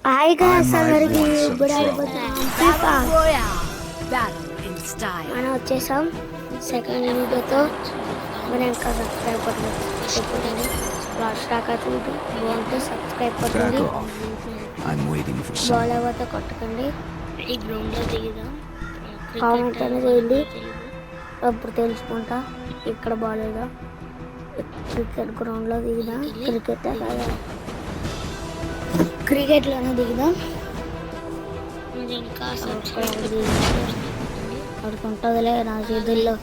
Hi guys అందరికి ఇప్పుడు మనం వచ్చేసాం సెకండ్ వీడియోతో. మనం ఇంకా సబ్స్క్రైబ్ కొట్టండి. బాగుంటే సబ్స్క్రైబ్ కొట్టండి. బాల్ అవ్వతో కొట్టకండి. ఈ గ్రౌండ్లో దిగుదాం. కామెంట్ అనేది చేయండి, అప్పుడు తెలుసుకుంటా ఇక్కడ బాగాలేదా. క్రికెట్ గ్రౌండ్లో దిగుదాం. క్రికెట్లోనే దిగుదాం. ఇంకా అక్కడికి ఉంటుందిలే నా చేతుల్లో.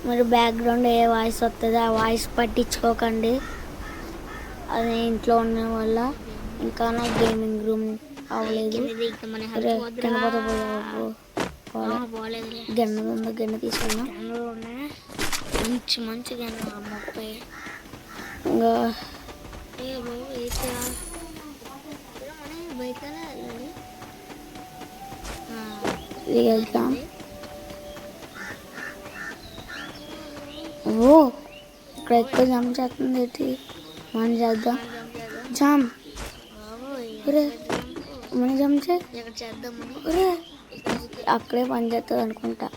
మరి బ్యాక్గ్రౌండ్ ఏ వాయిస్ వస్తుంది ఆ వాయిస్ పట్టించుకోకండి, అది ఇంట్లో ఉన్న వల్ల. ఇంకా నా గేమింగ్ రూమ్ అవ్వలేదు. గెన్న ఉందా, గెన్న తీసుకున్నా. మంచి గెన్న 30. ఇంకా వెళ్తాం. ఓ ఇక్కడ ఎక్కువ జంప్ చేస్తుంది ఏంటి? మనం చేద్దాం జామ్. మనం జంప్ చేద్దాం. అక్కడే పని చేస్తుంది అనుకుంటా.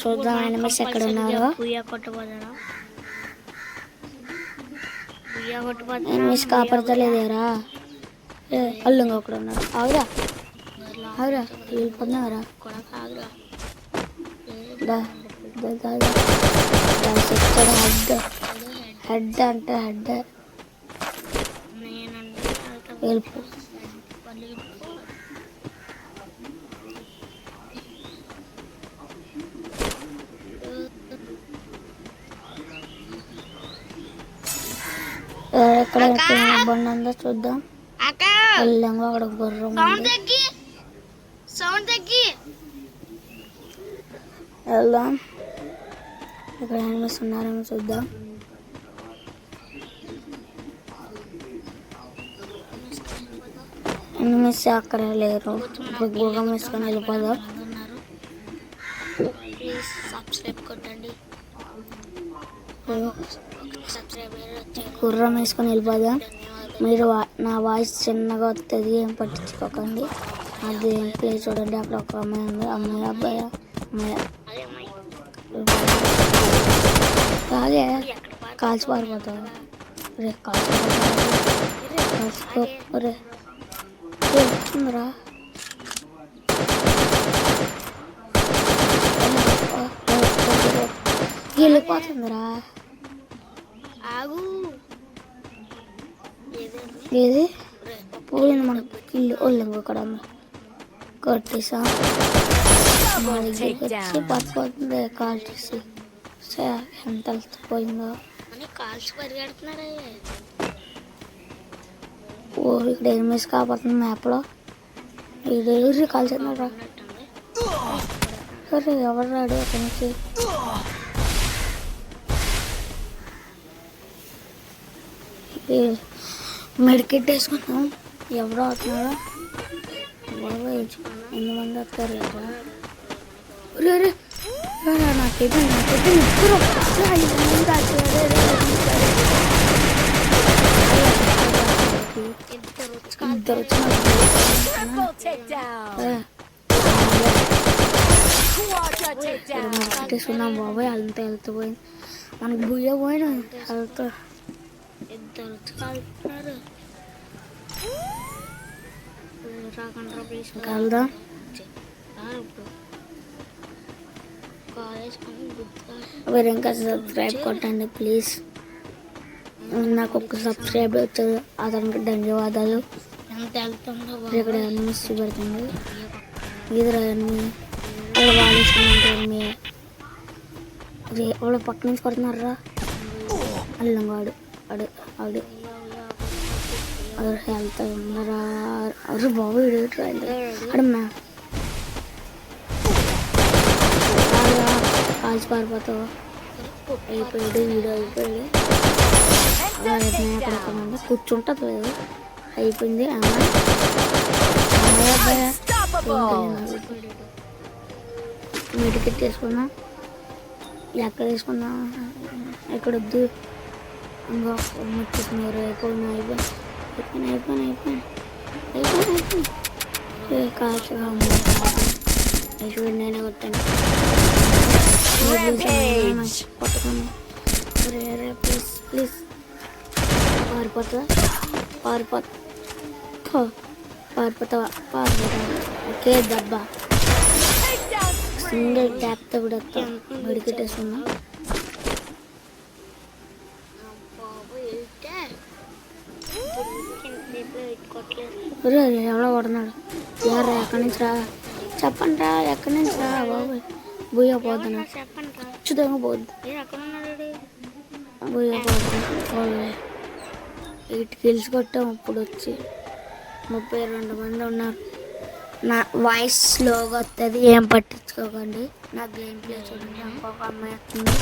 చూద్దాం ఎనిమిస్ ఎక్కడ ఉన్నారో. ఎనిమిస్ కాపాడతలేదేరా. అల్లు ఇంకొకడు ఉన్నారు. ఆగురా వెళ్ళిపోతున్నారా? హెడ్ అంటే హెడ్ వెళ్ళిపో. ఎక్కడ బండి ఉందో చూద్దాం. వెళ్ళంగా అక్కడ గుర్రం వెళ్దాం. ఇక్కడ ఎనిమిస్ ఉన్నారేమో చూద్దాం. ఎనిమిస్ అక్కడ లేరు. ఇప్పుడు గుర్రం వేసుకొని వెళ్ళిపోదాం. గుర్రం వేసుకొని వెళ్ళిపోదాం. మీరు నా వాయిస్ చిన్నగా వస్తుంది, ఏం పట్టించుకోకండి. అది ఏం ప్లే చూడండి. అక్కడ ఒక అమ్మాయి ఉంది. అమ్మాయి అబ్బాయి అలాగే కాల్చి పారిపోతావు. రే రే వచ్చిందిరా. వెళ్ళిపోతుందిరా. ఏది పోయింది మనకు ఇల్లు. ఒళ్ళంగా అక్కడ కొట్టేసా వచ్చి పడిపోతుంది. కాల్ చేసి ఎంత వెళ్తుపోయిందో. ఓ ఇక్కడ ఎనిమిస్ కాపాడుతుంది మ్యాప్లో. ఇది కాల్చున్నారా? సరే ఎవరు రాడు అక్కడి నుంచి. మెడికెట్ వేసుకున్నాం. ఎవరు అవుతున్నారో బాబాయ్, 8 మంది వస్తారు కదా. నాకైతే ఇద్దరు మెడికెట్టేసుకున్నాం. బాబాయ్ అంతా వెళ్తుపోయింది మనకు. బుయ్య పోయినా వెళ్తా. వెళ్దాం. మీరు ఇంకా సబ్స్క్రైబ్ కొట్టండి ప్లీజ్. నాకు ఒక సబ్స్క్రైబ్ వచ్చేది, అతనికి ధన్యవాదాలు. ఇక్కడ ఎనిమిస్ పెడుతుంది. ఇద్దరు వాళ్ళు పక్క నుంచి కొడుతున్నారా. అల్లంగాడు ఆడు హెల్త్ ఉన్నారా? అరే బాబు అడమ్మా కాల్చి పారిపోతావు. అయిపోయాడు వీడియో అయిపోయాడు. అక్కడ కూర్చుంటుంది లేదు. అయిపోయింది. మెడికెట్ తీసుకున్నా. ఎక్కడ తీసుకున్నా? ఎక్కడ వద్దు. ఇంకా వచ్చేసినారు. అయిపోయినాయి. కాల్చగా నేనే కొట్టాను. కొట్టకండి ప్లీజ్. పారిపోతావా ఓకే దెబ్బా. సింగిల్ ట్యాప్తో కూడా మెడికెట్టేస్తున్నా. ఎవడో కొడుతున్నాడు. ఎవరా ఎక్కడి నుంచి రా చెప్పండి రా. ఎక్కడి నుంచి రా బాబు. బుయ్య పోతున్నా ఖచ్చితంగా పోద్ది. బుయ్య పోతున్నా 8 kills కొట్టాం. ఇప్పుడు వచ్చి 32 మంది ఉన్నారు. నా వాయిస్ స్లోగా వస్తుంది, ఏం పట్టించుకోకండి. నా గేమ్ ప్లే చూడండి. ఇంకొక అమ్మాయి వస్తుంది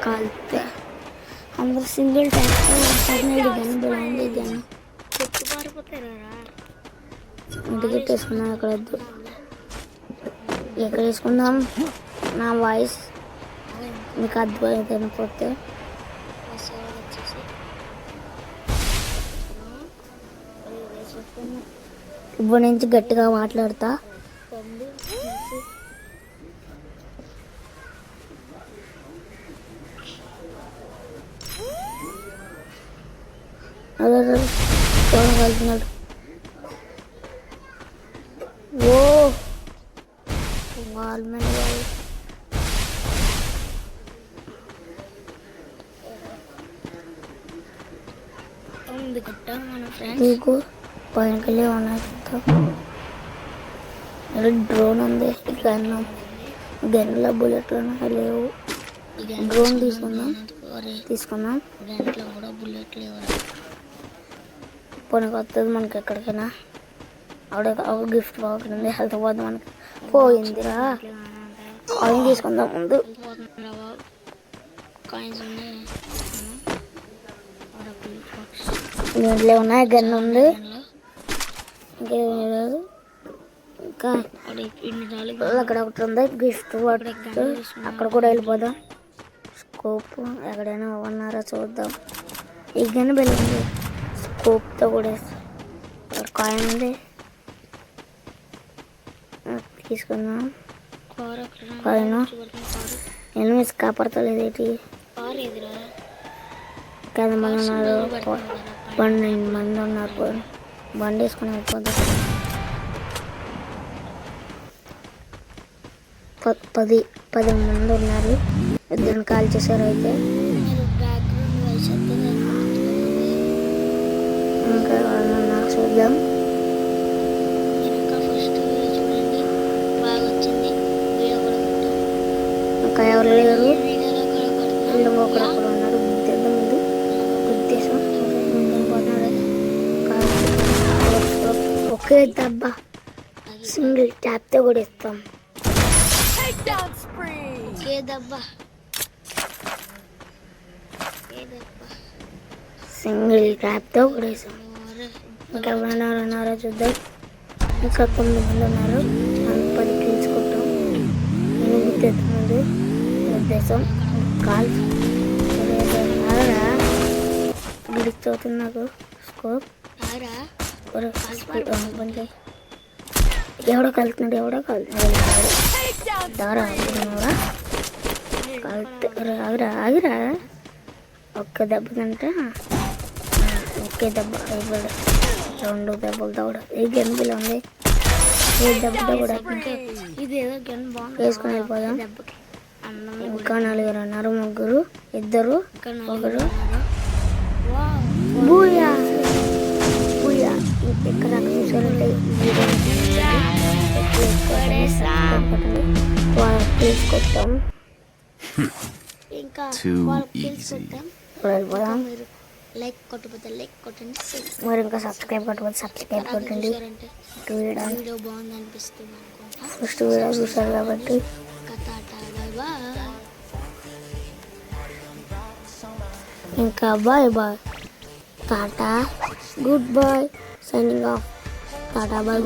కాలితే అందరు సింగిల్ ట్యాప్ గన్ బాగుంది. గన్ ఇంటికి తీసుకున్నాం. అక్కడ వద్దు, ఎక్కడ వేసుకుందాం. నా వాయిస్ మీకు అర్థమైతే పోతే ఇప్పుడు నుంచి గట్టిగా మాట్లాడతా. కలుతున్నాడు. ఓ వాళ్ళ మీద నీకు పైనకెళ్ళి ఉన్నాయి. డ్రోన్ ఉంది. గన్లో బుల్లెట్లు లేవు. డ్రోన్ తీసుకుందాం. పోనీకి వస్తుంది మనకి ఎక్కడికైనా. ఆవిడ గిఫ్ట్ బాగుంటుంది. హెల్త్ పోతుంది మనకి. పోయిందిరా. కాయిన్ తీసుకుందాం ముందు. దీంట్లో ఉన్నాయి. గన్ ఉంది. ఇంకేమీ లేదు. ఇంకా అక్కడ ఒకటి ఉంది గిఫ్ట్. అక్కడ కూడా వెళ్ళిపోదాం. స్కోప్ ఎక్కడైనా ఉన్నారా చూద్దాం. ఈ గన్ వెళ్ళింది. స్కోప్తో కూడా కాయిన్ ఉంది. తీసుకుందాం. కాయిన్ ఎనిమిది కాపాడతలేదు. ఏంటి కదా మంది ఉన్నారు. 12 మంది ఉన్నారు. బండి వేసుకుని వెళ్ళిపోతాం. 10 మంది ఉన్నారు. ఇద్దరిని కాల్ చేశారు. అయితే ఇంకా నాకు చూద్దాం. ఇంకా ఎవరు లేరు. ఒకడు ఉన్నాడు. ముందు ఉద్దేశం ఒకే దెబ్బ సింగిల్ ట్యాప్తో కూడా ఇస్తాం. సింగిల్ ట్యాప్తో కూడా ఇస్తాం. ఇంకెవరైనా ఉన్నారో చూద్దాం. ఇంకా 9 మంది ఉన్నారు. 10 kills కొట్టాం. 8 మంది ఉద్దేశం కాల్ గిడిచి అవుతుంది నాకు. స్కోప్ ఎవడో కలుతున్నాడు. దారా ఆగిరా. ఒక్క దెబ్బ కంటే ఒకే దెబ్బ అయిపోయాడు. 2 దెబ్బలతో కూడా ఈ గన్ బిల్ ఉంది. ఏ దెబ్బతో కూడా వేసుకొని వెళ్ళిపోదాం. ఇంకా 4 ఉన్నారు. 3, 2, 1. బూయా ఇక్కడ చూసారంటే తీసుకొస్తాం. ఇంకా వెళ్ళిపోదాం. లైక్ కొట్టకపోతే లైక్ కొట్టండి. మరి ఇంకా సబ్స్క్రైబ్ కొట్టండి. వీడియో బాగుంది అనిపిస్తుంది అనుకుంటా. ఫస్ట్ వీడియో చూసారు కాబట్టి ఇంకా బాయ్ టాటా గుడ్ బాయ్ సైనింగ్ ఆఫ్. టాటా బాయ్.